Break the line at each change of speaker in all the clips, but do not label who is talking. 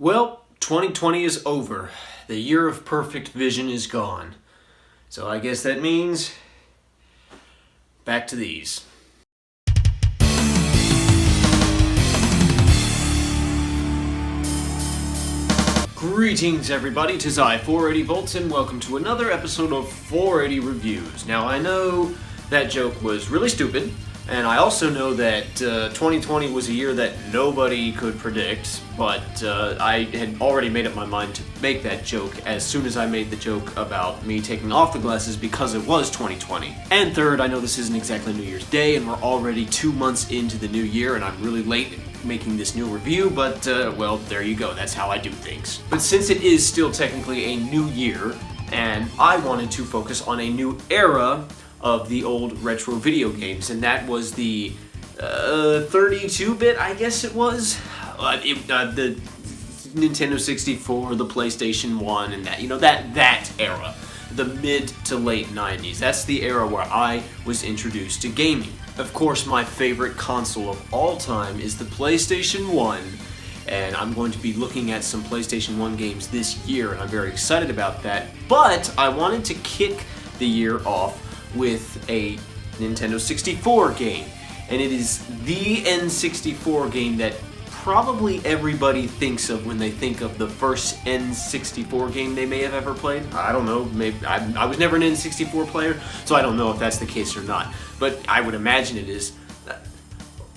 Well, 2020 is over. The year of perfect vision is gone. So I guess that means back to these. Greetings everybody, 'tis I, 480 Volts, and welcome to another episode of 480 Reviews. Now I know that joke was really stupid, and I also know that 2020 was a year that nobody could predict, but I had already made up my mind to make that joke as soon as I made the joke about me taking off the glasses because it was 2020. And third, I know this isn't exactly New Year's Day, and we're already 2 months into the new year, and I'm really late making this new review, but well, there you go, that's how I do things. But since it is still technically a new year, and I wanted to focus on a new era of the old retro video games, and that was the 32-bit, I guess it was, the Nintendo 64, the PlayStation 1, and that era, the mid to late 90s. That's the era where I was introduced to gaming. Of course, my favorite console of all time is the PlayStation 1, and I'm going to be looking at some PlayStation 1 games this year, and I'm very excited about that. But I wanted to kick the year off with a Nintendo 64 game, and it is the N64 game that probably everybody thinks of when they think of the first N64 game they may have ever played. I don't know, maybe I was never an N64 player, so I don't know if that's the case or not, but I would imagine it is.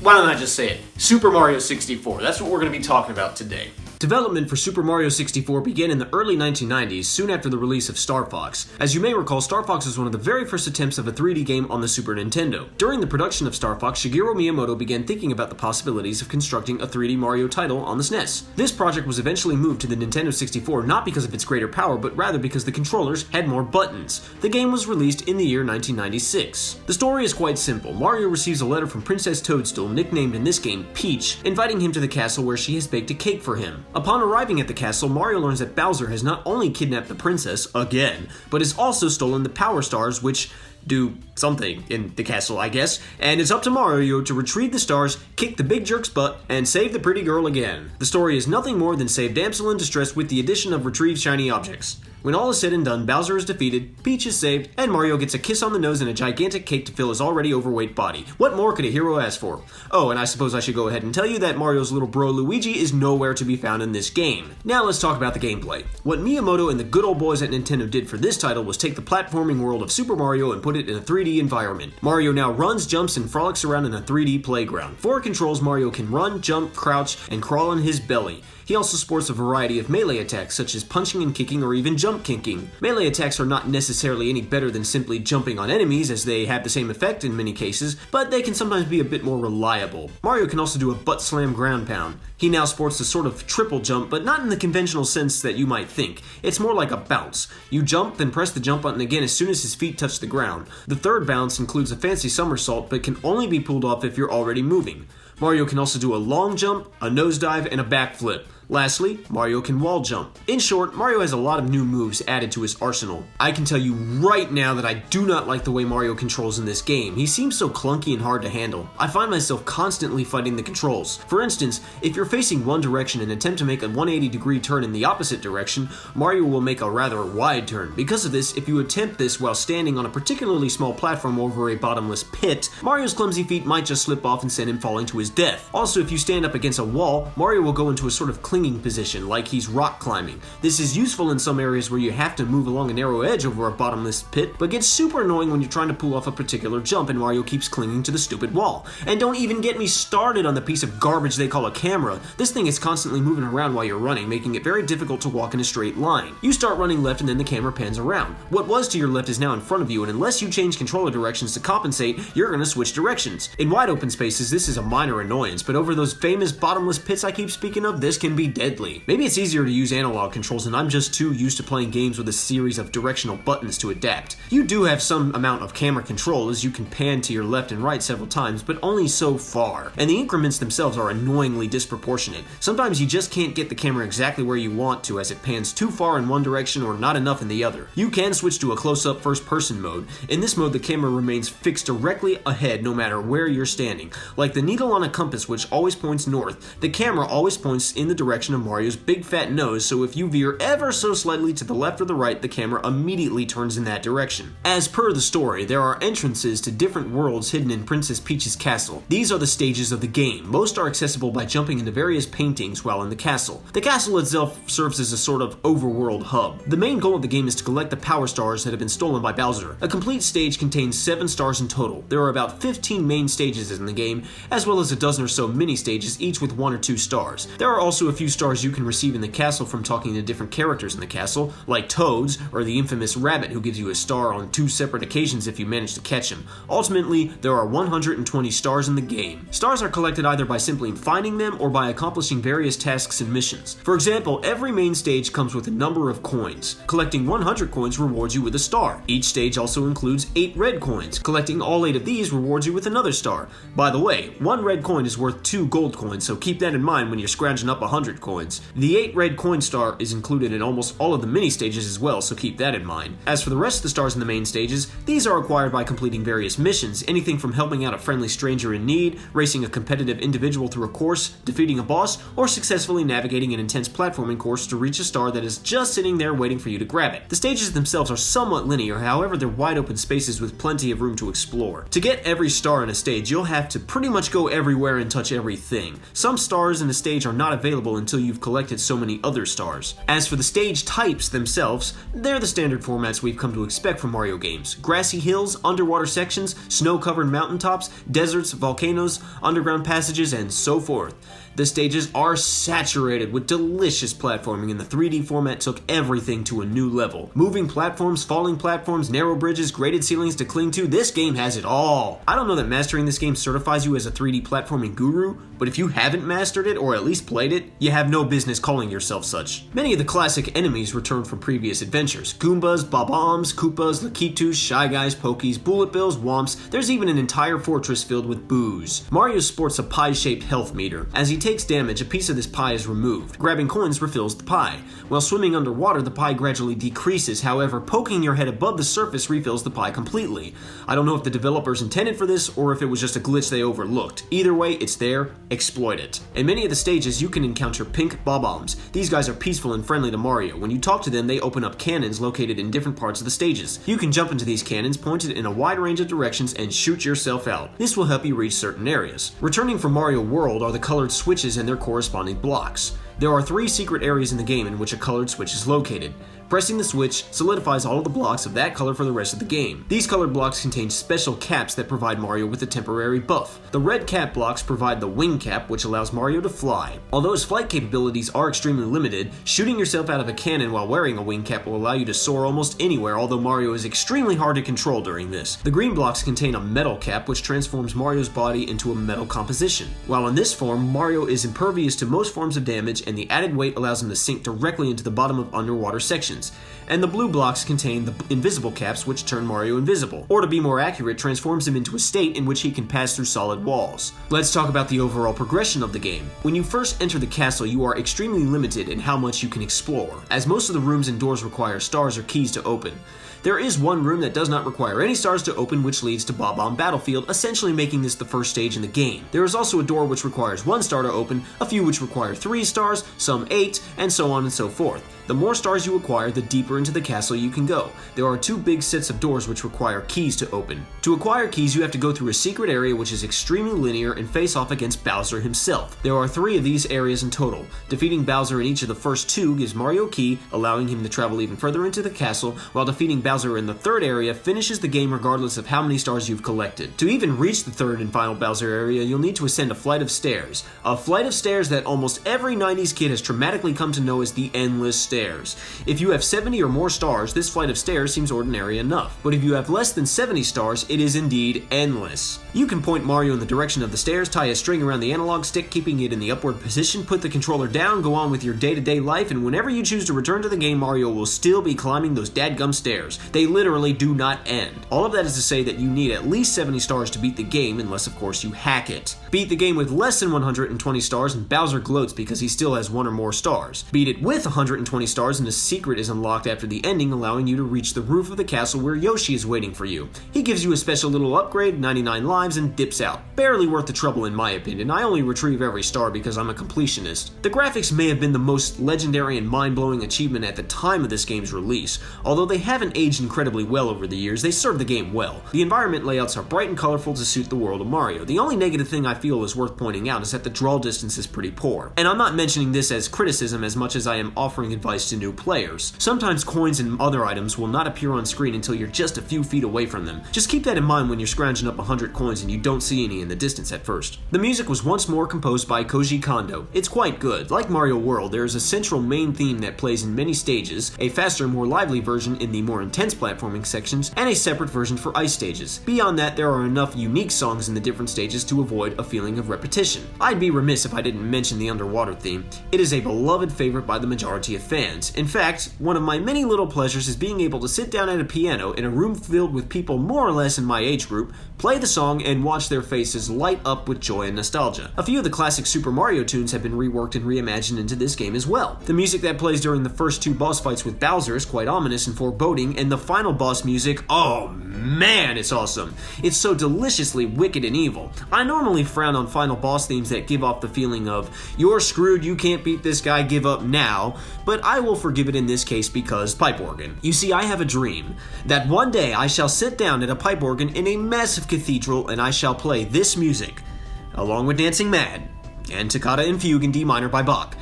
Why don't I just say it? Super Mario 64, that's what we're going to be talking about today. Development for Super Mario 64 began in the early 1990s, soon after the release of Star Fox. As you may recall, Star Fox was one of the very first attempts of a 3D game on the Super Nintendo. During the production of Star Fox, Shigeru Miyamoto began thinking about the possibilities of constructing a 3D Mario title on the SNES. This project was eventually moved to the Nintendo 64 not because of its greater power, but rather because the controllers had more buttons. The game was released in the year 1996. The story is quite simple. Mario receives a letter from Princess Toadstool, nicknamed in this game Peach, inviting him to the castle where she has baked a cake for him. Upon arriving at the castle, Mario learns that Bowser has not only kidnapped the princess, again, but has also stolen the Power Stars, which do something in the castle, I guess, and it's up to Mario to retrieve the stars, kick the big jerk's butt, and save the pretty girl again. The story is nothing more than save damsel in distress with the addition of retrieve shiny objects. When all is said and done, Bowser is defeated, Peach is saved, and Mario gets a kiss on the nose and a gigantic cake to fill his already overweight body. What more could a hero ask for? Oh, and I suppose I should go ahead and tell you that Mario's little bro Luigi is nowhere to be found in this game. Now let's talk about the gameplay. What Miyamoto and the good old boys at Nintendo did for this title was take the platforming world of Super Mario and put it in a 3D environment. Mario now runs, jumps, and frolics around in a 3D playground. For controls, Mario can run, jump, crouch, and crawl on his belly. He also sports a variety of melee attacks, such as punching and kicking or even jump kicking. Melee attacks are not necessarily any better than simply jumping on enemies, as they have the same effect in many cases, but they can sometimes be a bit more reliable. Mario can also do a butt slam ground pound. He now sports a sort of triple jump, but not in the conventional sense that you might think. It's more like a bounce. You jump, then press the jump button again as soon as his feet touch the ground. The third bounce includes a fancy somersault, but can only be pulled off if you're already moving. Mario can also do a long jump, a nosedive, and a backflip. Lastly, Mario can wall jump. In short, Mario has a lot of new moves added to his arsenal. I can tell you right now that I do not like the way Mario controls in this game. He seems so clunky and hard to handle. I find myself constantly fighting the controls. For instance, if you're facing one direction and attempt to make a 180-degree turn in the opposite direction, Mario will make a rather wide turn. Because of this, if you attempt this while standing on a particularly small platform over a bottomless pit, Mario's clumsy feet might just slip off and send him falling to his death. Also, if you stand up against a wall, Mario will go into a sort of clinging position, like he's rock climbing. This is useful in some areas where you have to move along a narrow edge over a bottomless pit, but gets super annoying when you're trying to pull off a particular jump and Mario keeps clinging to the stupid wall. And don't even get me started on the piece of garbage they call a camera. This thing is constantly moving around while you're running, making it very difficult to walk in a straight line. You start running left and then the camera pans around. What was to your left is now in front of you, and unless you change controller directions to compensate, you're going to switch directions. In wide open spaces, this is a minor annoyance, but over those famous bottomless pits I keep speaking of, this can be deadly. Maybe it's easier to use analog controls and I'm just too used to playing games with a series of directional buttons to adapt. You do have some amount of camera control, as you can pan to your left and right several times, but only so far. And the increments themselves are annoyingly disproportionate. Sometimes you just can't get the camera exactly where you want to, as it pans too far in one direction or not enough in the other. You can switch to a close-up first-person mode. In this mode, the camera remains fixed directly ahead no matter where you're standing. Like the needle on a compass which always points north, the camera always points in the direction direction of Mario's big fat nose, so if you veer ever so slightly to the left or the right, the camera immediately turns in that direction. As per the story, there are entrances to different worlds hidden in Princess Peach's castle. These are the stages of the game. Most are accessible by jumping into various paintings while in the castle. The castle itself serves as a sort of overworld hub. The main goal of the game is to collect the power stars that have been stolen by Bowser. A complete stage contains 7 stars in total. There are about 15 main stages in the game, as well as a dozen or so mini stages, each with 1 or 2 stars. There are also a few stars you can receive in the castle from talking to different characters in the castle, like Toads, or the infamous Rabbit, who gives you a star on 2 separate occasions if you manage to catch him. Ultimately, there are 120 stars in the game. Stars are collected either by simply finding them or by accomplishing various tasks and missions. For example, every main stage comes with a number of coins. Collecting 100 coins rewards you with a star. Each stage also includes 8 red coins. Collecting all 8 of these rewards you with another star. By the way, 1 red coin is worth 2 gold coins, so keep that in mind when you're scrounging up 100 coins. The 8 red coin star is included in almost all of the mini stages as well, so keep that in mind. As for the rest of the stars in the main stages, these are acquired by completing various missions, anything from helping out a friendly stranger in need, racing a competitive individual through a course, defeating a boss, or successfully navigating an intense platforming course to reach a star that is just sitting there waiting for you to grab it. The stages themselves are somewhat linear, however they're wide open spaces with plenty of room to explore. To get every star in a stage, you'll have to pretty much go everywhere and touch everything. Some stars in a stage are not available until you've collected so many other stars. As for the stage types themselves, they're the standard formats we've come to expect from Mario games. Grassy hills, underwater sections, snow-covered mountaintops, deserts, volcanoes, underground passages, and so forth. The stages are saturated with delicious platforming, and the 3D format took everything to a new level. Moving platforms, falling platforms, narrow bridges, graded ceilings to cling to, this game has it all. I don't know that mastering this game certifies you as a 3D platforming guru, but if you haven't mastered it, or at least played it, you have no business calling yourself such. Many of the classic enemies return from previous adventures. Goombas, Bob-ombs, Koopas, Lakitus, Shy Guys, Pokies, Bullet Bills, Womps, there's even an entire fortress filled with boos. Mario sports a pie-shaped health meter. As he takes damage, a piece of this pie is removed. Grabbing coins refills the pie. While swimming underwater, the pie gradually decreases, however, poking your head above the surface refills the pie completely. I don't know if the developers intended for this, or if it was just a glitch they overlooked. Either way, it's there, exploit it. In many of the stages, you can encounter pink Bob-ombs. These guys are peaceful and friendly to Mario. When you talk to them, they open up cannons located in different parts of the stages. You can jump into these cannons, pointed in a wide range of directions, and shoot yourself out. This will help you reach certain areas. Returning from Mario World are the colored switches and their corresponding blocks. There are 3 secret areas in the game in which a colored switch is located. Pressing the switch solidifies all of the blocks of that color for the rest of the game. These colored blocks contain special caps that provide Mario with a temporary buff. The red cap blocks provide the wing cap, which allows Mario to fly. Although his flight capabilities are extremely limited, shooting yourself out of a cannon while wearing a wing cap will allow you to soar almost anywhere, although Mario is extremely hard to control during this. The green blocks contain a metal cap, which transforms Mario's body into a metal composition. While in this form, Mario is impervious to most forms of damage, and the added weight allows him to sink directly into the bottom of underwater sections. And the blue blocks contain the invisible caps, which turn Mario invisible, or to be more accurate, transforms him into a state in which he can pass through solid walls. Let's talk about the overall progression of the game. When you first enter the castle, you are extremely limited in how much you can explore, as most of the rooms and doors require stars or keys to open. There is one room that does not require any stars to open, which leads to Bob-omb Battlefield, essentially making this the first stage in the game. There is also a door which requires 1 star to open, a few which require 3 stars, some 8, and so on and so forth. The more stars you acquire, the deeper into the castle you can go. There are 2 big sets of doors which require keys to open. To acquire keys, you have to go through a secret area which is extremely linear and face off against Bowser himself. There are 3 of these areas in total. Defeating Bowser in each of the first 2 gives Mario a key, allowing him to travel even further into the castle, while defeating Bowser in the 3rd area finishes the game regardless of how many stars you've collected. To even reach the 3rd and final Bowser area, you'll need to ascend a flight of stairs. A flight of stairs that almost every 90s kid has traumatically come to know as the Endless Stairs. If you have 70 or more stars, this flight of stairs seems ordinary enough, but if you have less than 70 stars, it is indeed endless. You can point Mario in the direction of the stairs, tie a string around the analog stick, keeping it in the upward position, put the controller down, go on with your day-to-day life, and whenever you choose to return to the game, Mario will still be climbing those dadgum stairs. They literally do not end. All of that is to say that you need at least 70 stars to beat the game, unless of course you hack it. Beat the game with less than 120 stars and Bowser gloats because he still has 1 or more stars. Beat it with 120 20 stars and a secret is unlocked after the ending, allowing you to reach the roof of the castle where Yoshi is waiting for you. He gives you a special little upgrade, 99 lives, and dips out. Barely worth the trouble in my opinion. I only retrieve every star because I'm a completionist. The graphics may have been the most legendary and mind-blowing achievement at the time of this game's release. Although they haven't aged incredibly well over the years, they serve the game well. The environment layouts are bright and colorful to suit the world of Mario. The only negative thing I feel is worth pointing out is that the draw distance is pretty poor. And I'm not mentioning this as criticism as much as I am offering advice to new players. Sometimes coins and other items will not appear on screen until you're just a few feet away from them. Just keep that in mind when you're scrounging up 100 coins and you don't see any in the distance at first. The music was once more composed by Koji Kondo. It's quite good. Like Mario World, there is a central main theme that plays in many stages, a faster, more lively version in the more intense platforming sections, and a separate version for ice stages. Beyond that, there are enough unique songs in the different stages to avoid a feeling of repetition. I'd be remiss if I didn't mention the underwater theme. It is a beloved favorite by the majority of fans. In fact, one of my many little pleasures is being able to sit down at a piano in a room filled with people more or less in my age group, play the song, and watch their faces light up with joy and nostalgia. A few of the classic Super Mario tunes have been reworked and reimagined into this game as well. The music that plays during the first two boss fights with Bowser is quite ominous and foreboding, and the final boss music, oh man, it's awesome. It's so deliciously wicked and evil. I normally frown on final boss themes that give off the feeling of, you're screwed, you can't beat this guy, give up now, but I will forgive it in this case because pipe organ. You see, I have a dream that one day I shall sit down at a pipe organ in a massive cathedral and I shall play this music, along with Dancing Mad and Toccata and Fugue in D minor by Bach,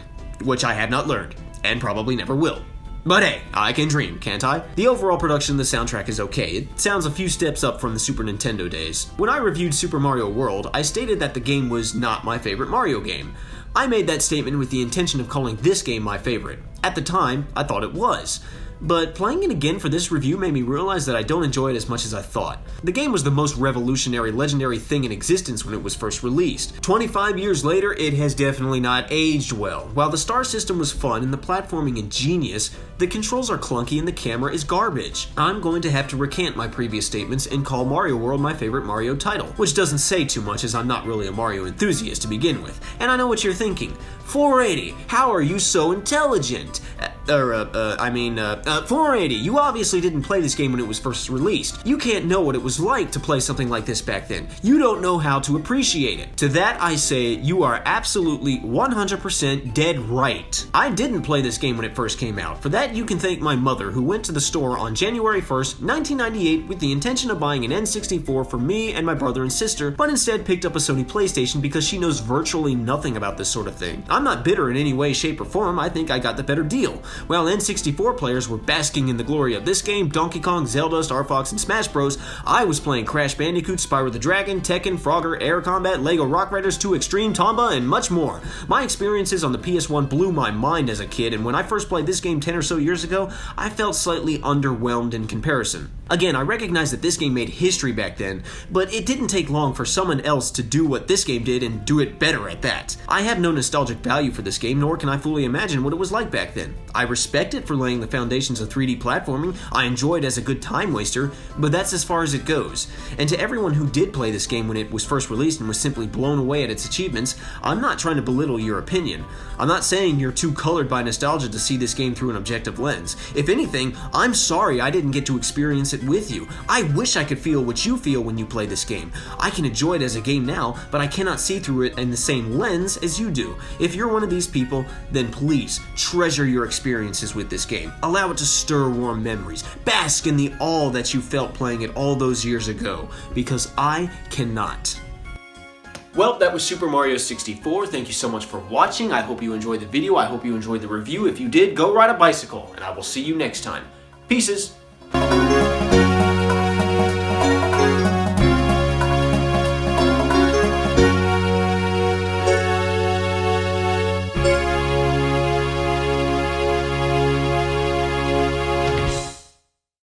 which I have not learned, and probably never will. But hey, I can dream, can't I? The overall production of the soundtrack is okay. It sounds a few steps up from the Super Nintendo days. When I reviewed Super Mario World, I stated that the game was not my favorite Mario game. I made that statement with the intention of calling this game my favorite. At the time, I thought it was. But playing it again for this review made me realize that I don't enjoy it as much as I thought. The game was the most revolutionary, legendary thing in existence when it was first released. 25 years later, it has definitely not aged well. While the star system was fun and the platforming ingenious, the controls are clunky and the camera is garbage. I'm going to have to recant my previous statements and call Mario World my favorite Mario title, which doesn't say too much as I'm not really a Mario enthusiast to begin with. And I know what you're thinking. 480, how are you so intelligent? 480, you obviously didn't play this game when it was first released. You can't know what it was like to play something like this back then. You don't know how to appreciate it. To that I say, you are absolutely 100% dead right. I didn't play this game when it first came out. For that, you can thank my mother, who went to the store on January 1st, 1998 with the intention of buying an N64 for me and my brother and sister, but instead picked up a Sony PlayStation because she knows virtually nothing about this sort of thing. I'm not bitter in any way, shape, or form. I think I got the better deal. While N64 players were basking in the glory of this game, Donkey Kong, Zelda, Star Fox, and Smash Bros., I was playing Crash Bandicoot, Spyro the Dragon, Tekken, Frogger, Air Combat, Lego Rock Riders 2 Extreme, Tomba, and much more. My experiences on the PS1 blew my mind as a kid, and when I first played this game 10 or so years ago, I felt slightly underwhelmed in comparison. Again, I recognize that this game made history back then, but it didn't take long for someone else to do what this game did and do it better at that. I have no nostalgic value for this game, nor can I fully imagine what it was like back then. I respect it for laying the foundations of 3D platforming, I enjoy it as a good time waster, but that's as far as it goes. And to everyone who did play this game when it was first released and was simply blown away at its achievements, I'm not trying to belittle your opinion. I'm not saying you're too colored by nostalgia to see this game through an objective lens. If anything, I'm sorry I didn't get to experience it with you. I wish I could feel what you feel when you play this game. I can enjoy it as a game now, but I cannot see through it in the same lens as you do. If you're one of these people, then please treasure your experiences with this game. Allow it to stir warm memories. Bask in the awe that you felt playing it all those years ago, because I cannot. Well, that was Super Mario 64. Thank you so much for watching. I hope you enjoyed the video. I hope you enjoyed the review. If you did, go ride a bicycle, and I will see you next time. Pieces.